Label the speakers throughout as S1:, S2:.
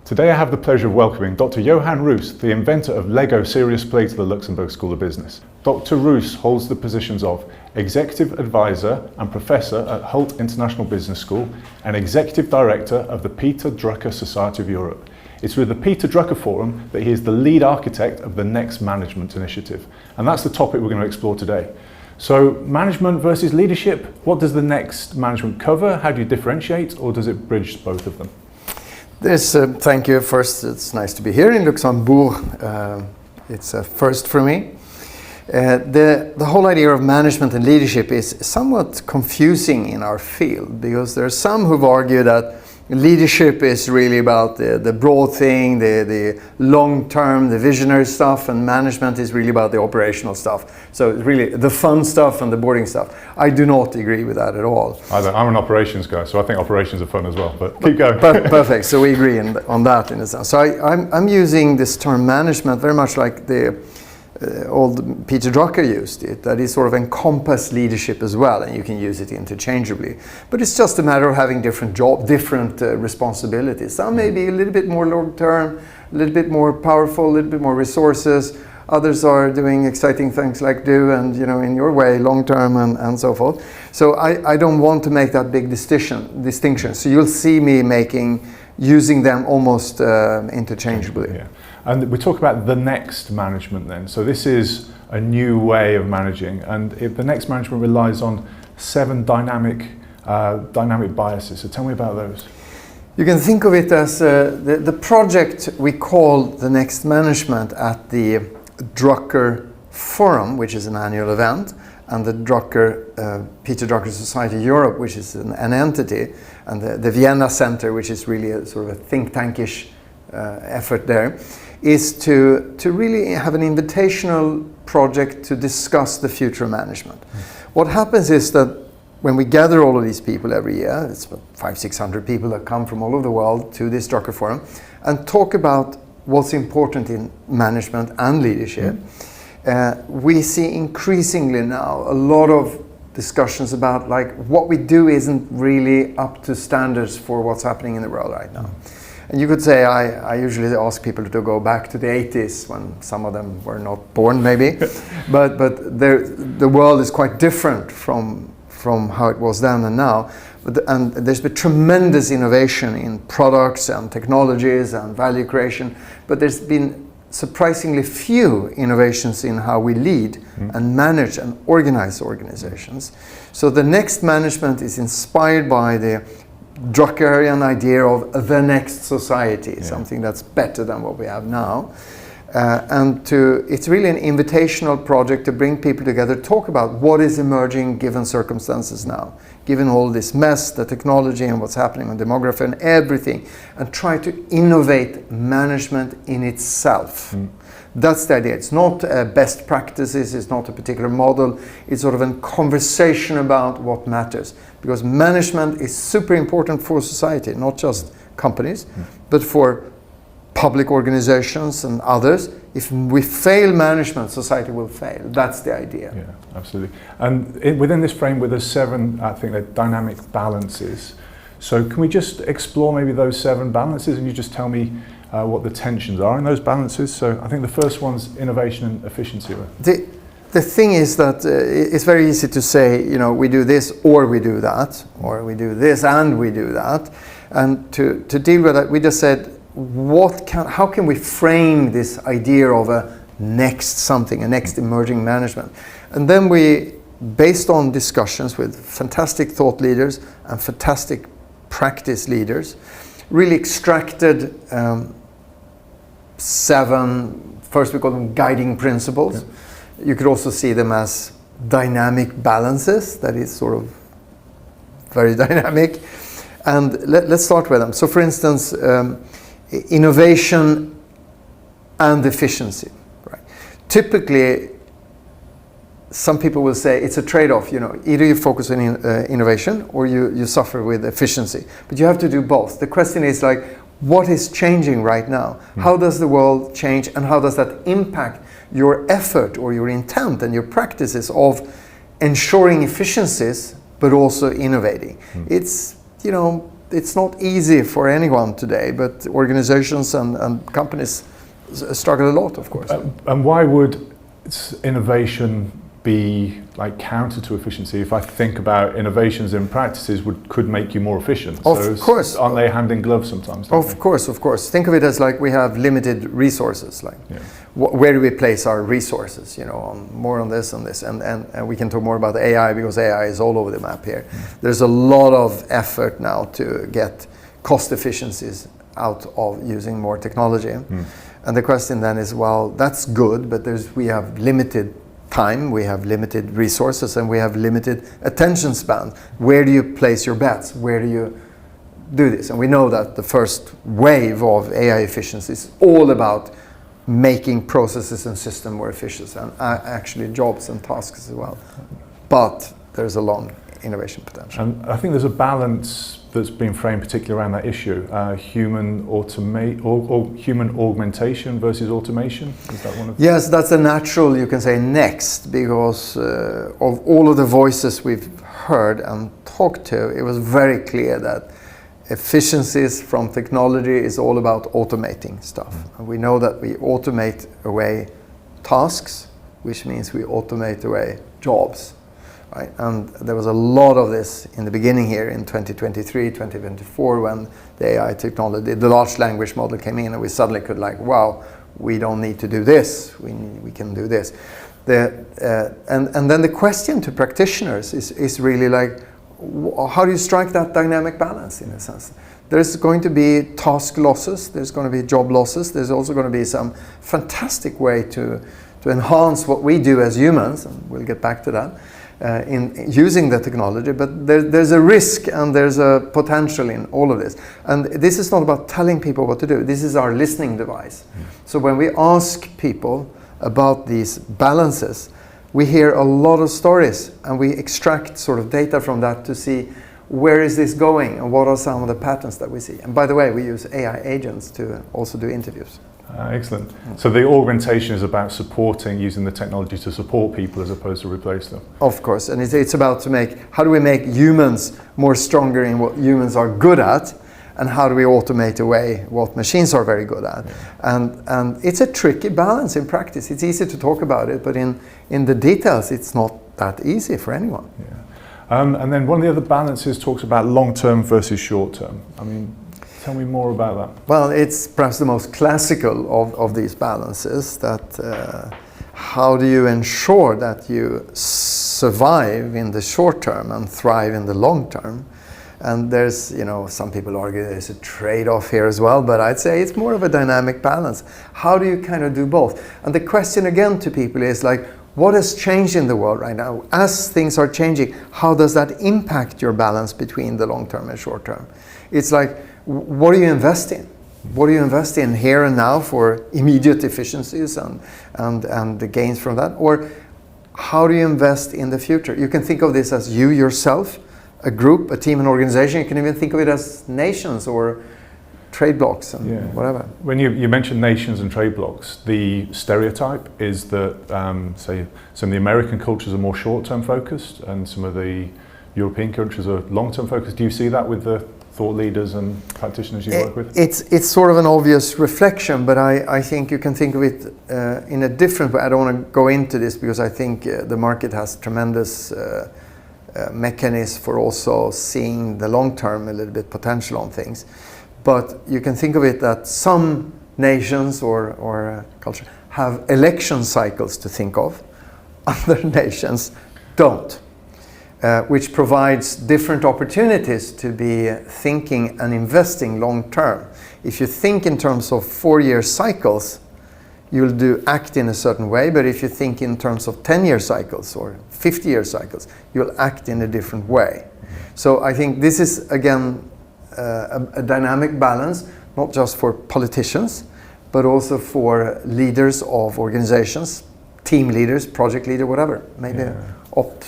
S1: Today I have the pleasure of welcoming Dr. Johan Roos, the inventor of Lego Serious Play to the Luxembourg School of Business. Dr. Roos holds the positions of Executive Advisor and Professor at Hult International Business School and Executive Director of the Peter Drucker Society of Europe. It's with the Peter Drucker Forum that he is the lead architect of the Next Management Initiative. And that's the topic we're going to explore today. So, management versus leadership, what does the Next Management cover? How do you differentiate, or does it bridge both of them?
S2: Thank you. First, it's nice to be here in Luxembourg. It's a first for me. The whole idea of management and leadership is somewhat confusing in our field, because there are some who've argued that leadership is really about the broad thing, the long-term, the visionary stuff, and management is really about the operational stuff. So it's really the fun stuff and the boring stuff. I do not agree with that at all.
S1: I'm an operations guy, so I think operations are fun as well, but keep going.
S2: Perfect, so we agree on that in a sense. So I'm using this term management very much like the old Peter Drucker used it, that it sort of encompasses leadership as well, and you can use it interchangeably. But it's just a matter of having different responsibilities. Some may be a little bit more long-term, a little bit more powerful, a little bit more resources. Others are doing exciting things like do and, in your way, long-term and so forth. So I don't want to make that big distinction. So you'll see me using them almost interchangeably.
S1: Yeah. And we talk about the next management then. So this is a new way of managing, and the next management relies on 7 dynamic biases. So tell me about those.
S2: You can think of it as the project we call the Next Management at the Drucker Forum, which is an annual event, and the Peter Drucker Society of Europe, which is an entity, and the Vienna Center, which is really a sort of a think tankish effort there, is to really have an invitational project to discuss the future of management. What happens is that when we gather all of these people every year, it's 500-600 people that come from all over the world to this Drucker Forum, and talk about what's important in management and leadership, we see increasingly now a lot of discussions about what we do isn't really up to standards for what's happening in the world right now. And you could say, I usually ask people to go back to the 80s when some of them were not born maybe, but the world is quite different from how it was then and now. And there's been tremendous innovation in products and technologies and value creation, but there's been surprisingly few innovations in how we lead and manage and organize organizations. So the Next Management is inspired by the Druckerian idea of the next society, something that's better than what we have now. It's really an invitational project to bring people together, talk about what is emerging given circumstances now, given all this mess, the technology and what's happening on demography and everything, and try to innovate management in itself. That's the idea. It's not best practices, it's not a particular model, it's sort of a conversation about what matters. Because management is super important for society, not just companies, but for public organizations and others. If we fail management, society will fail. That's the idea.
S1: Yeah, absolutely. And within this framework, there's 7, I think, they're dynamic balances. So can we just explore maybe those 7 balances, and you just tell me what the tensions are in those balances? So I think the first one's innovation and efficiency. Right?
S2: The thing is that it's very easy to say, we do this or we do that, or we do this and we do that. And to deal with that, we just said, how can we frame this idea of a next emerging management? And then we, based on discussions with fantastic thought leaders and fantastic practice leaders, really extracted 7, first we call them guiding principles. Yeah. You could also see them as dynamic balances, that is sort of very dynamic. And let's start with them. So for instance, innovation and efficiency. Right? Typically, some people will say it's a trade-off. Either you focus on innovation or you suffer with efficiency. But you have to do both. The question is what is changing right now? How does the world change, and how does that impact your effort or your intent and your practices of ensuring efficiencies but also innovating? It's it's not easy for anyone today, but organizations and companies struggle a lot, of course.
S1: And why would innovation be like counter to efficiency? If I think about innovations in practices could make you more efficient.
S2: Of course.
S1: Aren't they hand in glove sometimes?
S2: Of course. Think of it as like we have limited resources. Like, where do we place our resources? You know, more on this and this, and we can talk more about AI because AI is all over the map here. There's a lot of effort now to get cost efficiencies out of using more technology. And the question then is, well, that's good, but we have limited time, we have limited resources, and we have limited attention span. Where do you place your bets? Where do you do this? And we know that the first wave of AI efficiency is all about making processes and systems more efficient, and actually jobs and tasks as well. But there's a long innovation potential.
S1: And I think there's a balance that's been framed particularly around that issue, human augmentation versus automation. Is that one of
S2: Yes, that's a natural, you can say, next, because of all of the voices we've heard and talked to, it was very clear that efficiencies from technology is all about automating stuff. And we know that we automate away tasks, which means we automate away jobs. Right? And there was a lot of this in the beginning here in 2023, 2024, when the AI technology, the large language model came in, and we suddenly could like, wow, we don't need to do this, we can do this. And then the question to practitioners is really like, how do you strike that dynamic balance in a sense? There's going to be task losses, there's going to be job losses, there's also going to be some fantastic way to enhance what we do as humans, and we'll get back to that. In using the technology, but there's a risk and there's a potential in all of this. And this is not about telling people what to do. This is our listening device. So when we ask people about these balances, we hear a lot of stories, and we extract sort of data from that to see where is this going and what are some of the patterns that we see. And by the way, we use AI agents to also do interviews.
S1: Excellent. So the augmentation is about using the technology to support people as opposed to replace them.
S2: Of course, and it's about how do we make humans more stronger in what humans are good at, and how do we automate away what machines are very good at. And it's a tricky balance in practice. It's easy to talk about it, but in the details it's not that easy for anyone.
S1: And then one of the other balances talks about long-term versus short-term. I mean, tell me more about that.
S2: Well, it's perhaps the most classical of these balances, that how do you ensure that you survive in the short term and thrive in the long term? And there's, some people argue there's a trade-off here as well, but I'd say it's more of a dynamic balance. How do you kind of do both? And the question again to people is like, what has changed in the world right now? As things are changing, how does that impact your balance between the long term and short term? It's like, what do you invest in? What do you invest in here and now for immediate efficiencies and the gains from that? Or how do you invest in the future? You can think of this as you yourself, a group, a team, an organization. You can even think of it as nations or trade blocks and whatever.
S1: When you mention nations and trade blocks, the stereotype is that, say, some of the American cultures are more short-term focused and some of the European countries are long-term focused. Do you see that with the thought leaders and practitioners you work with?
S2: It's sort of an obvious reflection, but I think you can think of it in a different way. I don't want to go into this because I think the market has tremendous mechanisms for also seeing the long term, a little bit potential on things. But you can think of it that some nations or culture have election cycles to think of, other nations don't. Which provides different opportunities to be thinking and investing long term. If you think in terms of 4-year cycles, you'll act in a certain way, but if you think in terms of 10-year cycles or 50-year cycles, you'll act in a different way. So I think this is, again, a dynamic balance, not just for politicians, but also for leaders of organizations, team leaders, project leader, whatever, maybe.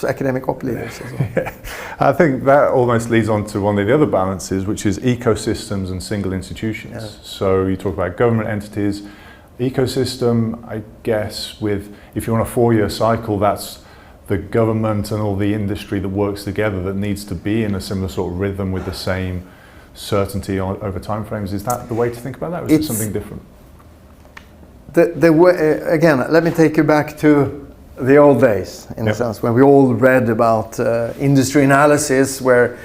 S2: Academic op leaders as well.
S1: I think that almost leads on to one of the other balances, which is ecosystems and single institutions. Yeah. So you talk about government entities, ecosystem, I guess, if you're on a 4-year cycle, that's the government and all the industry that works together that needs to be in a similar sort of rhythm with the same certainty over time frames. Is that the way to think about that, or is it something different?
S2: The way, again, let me take you back to the old days, in a sense, when we all read about industry analysis, where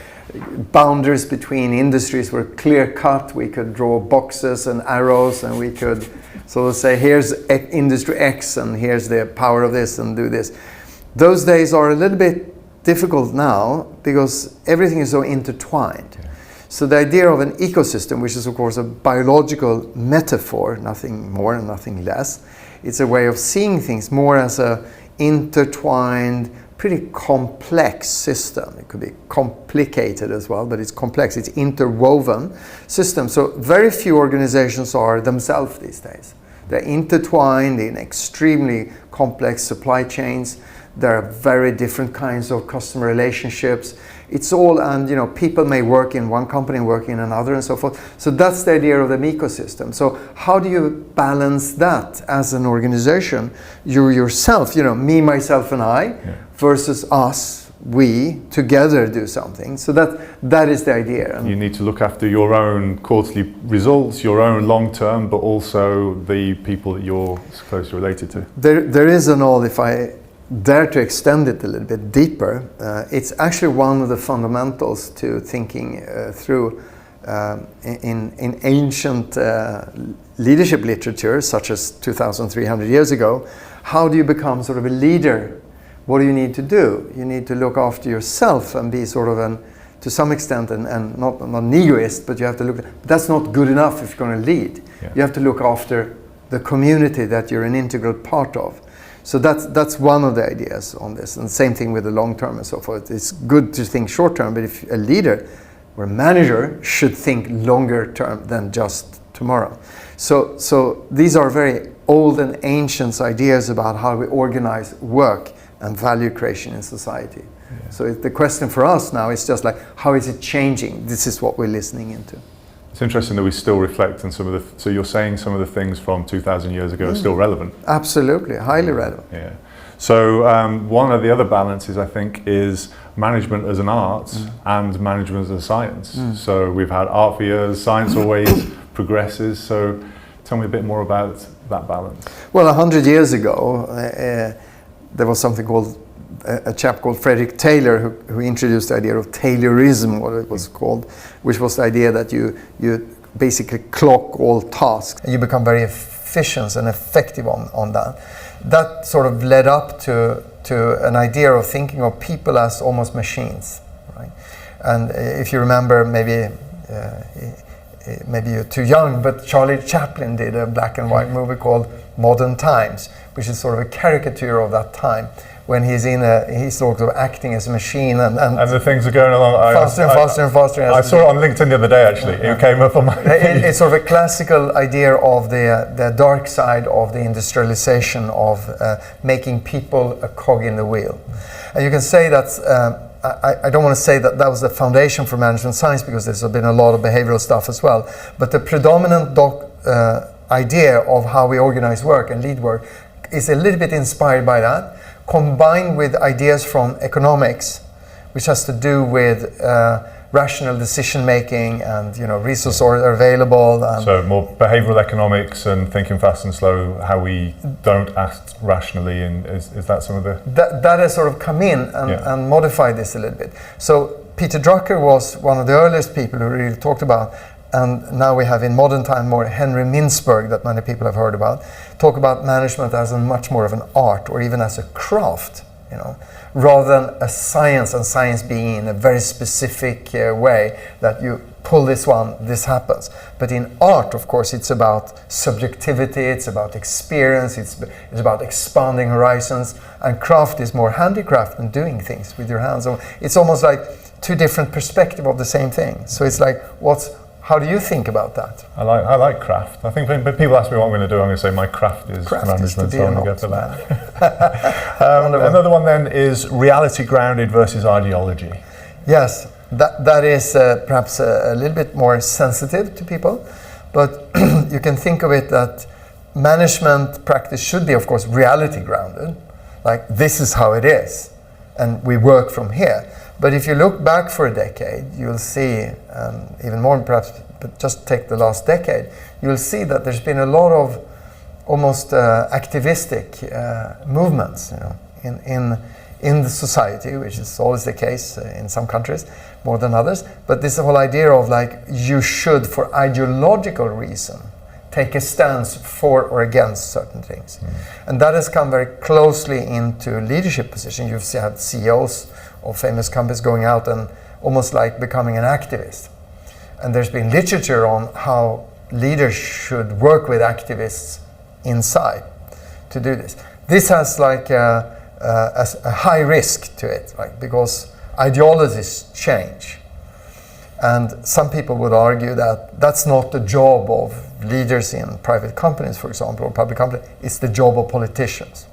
S2: boundaries between industries were clear cut. We could draw boxes and arrows, and we could sort of say, here's industry X, and here's the power of this, and do this. Those days are a little bit difficult now, because everything is so intertwined. So the idea of an ecosystem, which is of course a biological metaphor, nothing more and nothing less, it's a way of seeing things more as a intertwined, pretty complex system. It could be complicated as well, but it's complex, it's interwoven system. So very few organizations are themselves these days. They're intertwined in extremely complex supply chains. There are very different kinds of customer relationships. It's all, and people may work in one company and work in another and so forth. So that's the idea of the ecosystem. So how do you balance that as an organization? You yourself, me, myself, and I, versus us, we together do something. So that is the idea.
S1: You need to look after your own quarterly results, your own long term, but also the people that you're closely related to.
S2: There is an all, if I dare to extend it a little bit deeper, it's actually one of the fundamentals to thinking through in ancient leadership literature, such as 2,300 years ago. How do you become sort of a leader? What do you need to do? You need to look after yourself and be sort of to some extent, and not an egoist, but you have to look. That's not good enough if you're going to lead. You have to look after the community that you're an integral part of. So that's one of the ideas on this, and same thing with the long term and so forth. It's good to think short term, but if a leader or a manager should think longer term than just tomorrow. So these are very old and ancient ideas about how we organize work and value creation in society. So the question for us now is just like, how is it changing? This is what we're listening into.
S1: It's interesting that we still reflect on some of the. So you're saying some of the things from 2,000 years ago are still relevant.
S2: Absolutely, highly relevant.
S1: Yeah. So one of the other balances, I think, is management as an art and management as a science. So we've had art for years, science always progresses. So tell me a bit more about that balance.
S2: Well, 100 years ago, there was something called a chap called Frederick Taylor who introduced the idea of Taylorism, what it was called, which was the idea that you basically clock all tasks. You become very efficient and effective on that. That sort of led up to an idea of thinking of people as almost machines, right? And if you remember, maybe you're too young, but Charlie Chaplin did a black and white movie called Modern Times, which is sort of a caricature of that time, when he's sort of acting as a machine, and
S1: the things are going along
S2: faster and faster.
S1: I saw it on LinkedIn the other day, actually. It came up on my feed.
S2: It's sort of a classical idea of the dark side of the industrialization of making people a cog in the wheel. And you can say that I don't want to say that was the foundation for management science, because there's been a lot of behavioral stuff as well. But the predominant idea of how we organize work and lead work is a little bit inspired by that, combined with ideas from economics, which has to do with rational decision making and resources are available. And
S1: so more behavioral economics and thinking fast and slow, how we don't act rationally, and is that some of the...
S2: That has sort of come in and modified this a little bit. So Peter Drucker was one of the earliest people who really talked about, and now we have in modern time more Henry Mintzberg, that many people have heard about, talk about management as much more of an art, or even as a craft, rather than a science, and science being in a very specific way that you pull this one, this happens. But in art, of course, it's about subjectivity, it's about experience, it's about expanding horizons, and craft is more handicraft and doing things with your hands. So it's almost like two different perspectives of the same thing. So it's like, how do you think about that?
S1: I like craft. I think when people ask me what I'm going to do, I'm going to say my craft is management, so I'm going to go for that. Another one then is reality grounded versus ideology.
S2: Yes, that is perhaps a little bit more sensitive to people, but you can think of it that management practice should be, of course, reality grounded. Like, this is how it is, and we work from here. But if you look back for a decade, you'll see, even more perhaps, but just take the last decade, you'll see that there's been a lot of almost activistic movements, in the society, which is always the case in some countries more than others. But this whole idea of like you should, for ideological reason, take a stance for or against certain things, and that has come very closely into leadership positions. You've had CEOs of famous companies going out and almost like becoming an activist, and there's been literature on how leaders should work with activists inside to do this. This has like a high risk to it, right? Because ideologies change, and some people would argue that that's not the job of leaders in private companies, for example, or public companies. It's the job of politicians,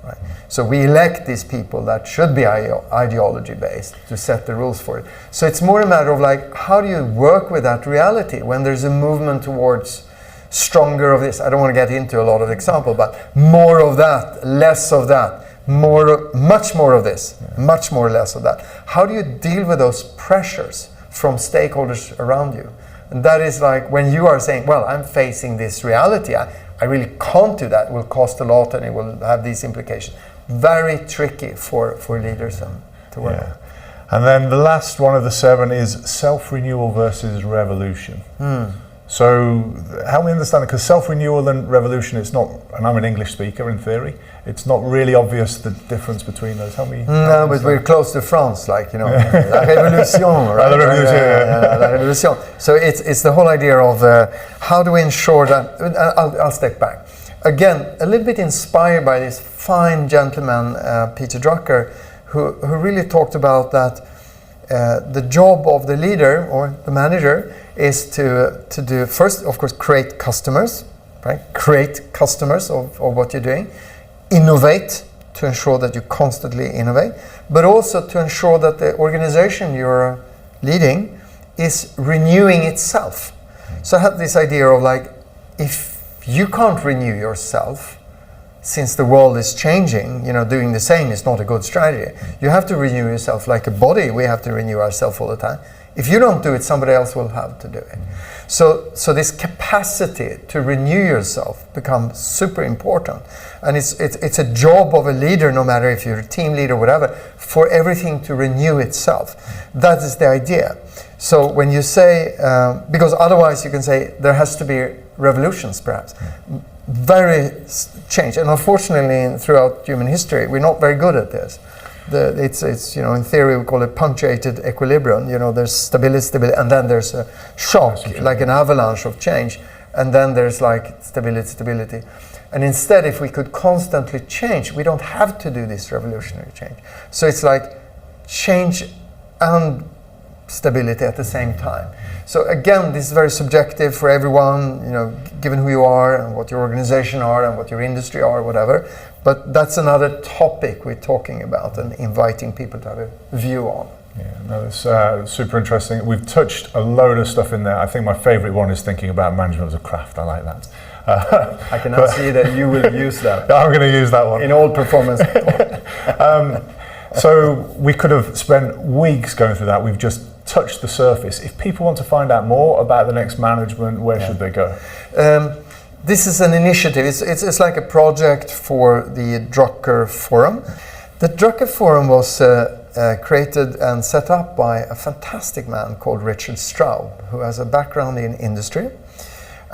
S2: right? So we elect these people that should be ideology based to set the rules for it. So it's more a matter of like, how do you work with that reality when there's a movement towards stronger of this? I don't want to get into a lot of examples, but more of that, less of that, much more of this, much more less of that. How do you deal with those pressures from stakeholders around you? And that is like when you are saying, well, I'm facing this reality, I really can't do that, it will cost a lot and it will have these implications. Very tricky for leaders to work with.
S1: And then the last one of the 7 is self-renewal versus revolution. So help me understand it, because self-renewal and revolution, it's not, and I'm an English speaker in theory, it's not really obvious the difference between those. Help me.
S2: No, but we're close to France, like, la révolution, right? La révolution. So it's the whole idea of how do we ensure that, I'll step back. Again, a little bit inspired by this fine gentleman, Peter Drucker, who really talked about that the job of the leader or the manager is to do, first, of course, create customers, right? Create customers of what you're doing. Innovate, to ensure that you constantly innovate, but also to ensure that the organization you're leading is renewing itself. So I have this idea of like, if you can't renew yourself, since the world is changing, doing the same is not a good strategy. You have to renew yourself like a body. We have to renew ourselves all the time. If you don't do it, somebody else will have to do it. So this capacity to renew yourself becomes super important. And it's a job of a leader, no matter if you're a team leader or whatever, for everything to renew itself. That is the idea. So when you say, because otherwise you can say there has to be revolutions perhaps. Very change, and unfortunately throughout human history we're not very good at this. It's in theory we call it punctuated equilibrium. There's stability, and then there's a shock, like an avalanche of change, and then there's like stability. And instead, if we could constantly change, we don't have to do this revolutionary change. So it's like change and stability at the same time. So again, this is very subjective for everyone, given who you are and what your organization are and what your industry are, whatever. But that's another topic we're talking about and inviting people to have a view on.
S1: Yeah, no, that's super interesting. We've touched a load of stuff in there. I think my favorite one is thinking about management as a craft. I like that.
S2: I cannot see that you will use that.
S1: I'm going to use that one.
S2: In all performance.
S1: So we could have spent weeks going through that. We've just touched the surface. If people want to find out more about the next management, where should they go?
S2: This is an initiative. It's like a project for the Drucker Forum. The Drucker Forum was created and set up by a fantastic man called Richard Straub, who has a background in industry.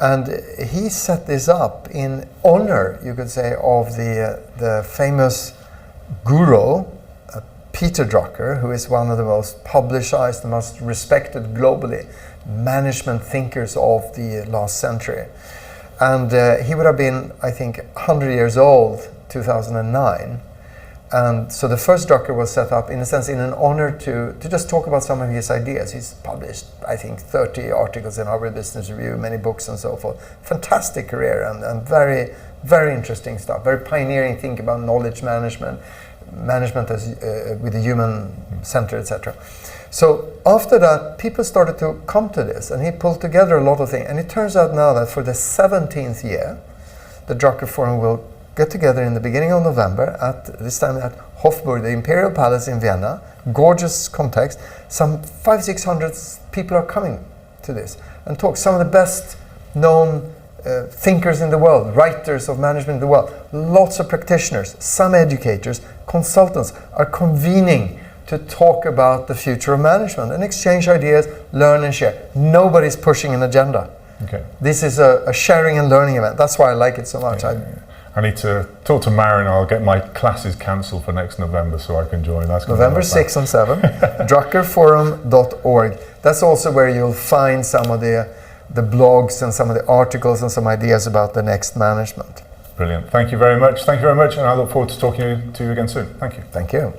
S2: And he set this up in honor, you could say, of the famous guru, Peter Drucker, who is one of the most publicized, the most respected globally management thinkers of the last century. And he would have been, I think, 100 years old, 2009. And so the first Drucker was set up, in a sense, in an honor to just talk about some of his ideas. He's published, I think, 30 articles in Harvard Business Review, many books and so forth. Fantastic career and very, very interesting stuff. Very pioneering think about knowledge management as with the human center, etc. So after that, people started to come to this, and he pulled together a lot of things. And it turns out now that for the 17th year, the Drucker Forum will get together in the beginning of November at this time at Hofburg, the Imperial Palace in Vienna. Gorgeous context. Some 500-600 people are coming to this and talk. Some of the best known thinkers in the world, writers of management in the world, lots of practitioners, some educators, consultants are convening to talk about the future of management and exchange ideas, learn and share. Nobody's pushing an agenda.
S1: Okay.
S2: This is a sharing and learning event. That's why I like it so much.
S1: I need to talk to Marin. I'll get my classes cancelled for next November so I can join. That's
S2: November 6 and 7, druckerforum.org. That's also where you'll find some of the blogs and some of the articles and some ideas about the next management.
S1: Brilliant. Thank you very much. Thank you very much, and I look forward to talking to you again soon. Thank you.
S2: Thank you.